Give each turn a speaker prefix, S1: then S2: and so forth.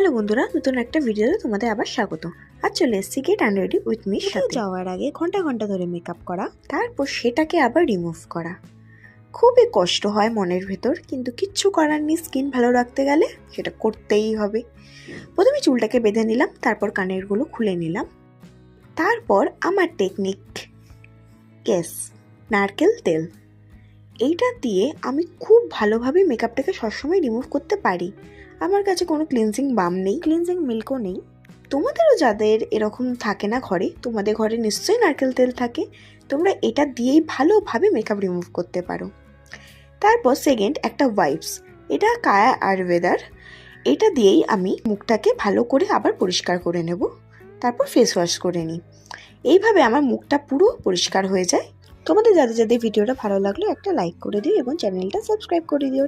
S1: Hello বন্ধুরা, নতুন একটা ভিডিওতে তোমাদের আবার স্বাগত। আজ চলে এসেছি get and ready with me সাথে। যাওয়ার আগে ঘন্টা ঘন্টা ধরে মেকআপ করা, তারপর সেটাকে আবার রিমুভ করা খুবই কষ্ট হয় মনের ভেতর, কিন্তু কিচ্ছু করার নেই। স্কিন ভালো রাখতে গেলে সেটা করতেই হবে। প্রথমে চুলটাকে বেঁধে নিলাম, তারপর কানেরগুলো খুলে নিলাম। তারপর আমার টেকনিক, কেস নারকেল তেল, এইটা দিয়ে আমি খুব ভালোভাবে মেকআপটাকে সবসময় রিমুভ করতে পারি। আমার কাছে কোনো ক্লিনজিং বাম নেই, ক্লিনজিং মিল্কও নেই। তোমাদেরও যাদের এরকম থাকে না ঘরে, তোমাদের ঘরে নিশ্চয়ই নারকেল তেল থাকে, তোমরা এটা দিয়েই ভালোভাবে মেকআপ রিমুভ করতে পারো। তারপর সেকেন্ড একটা ওয়াইপস, এটা কায়া আয়ুর্বেদার, এটা দিয়েই আমি মুখটাকে ভালো করে আবার পরিষ্কার করে নেব। তারপর ফেস ওয়াশ করে নিই। এইভাবে আমার মুখটা পুরো পরিষ্কার হয়ে যায়। তোমাদের যাদের যাদের ভিডিওটা ভালো লাগলো একটা লাইক করে দিও এবং চ্যানেলটা সাবস্ক্রাইব করে দিও।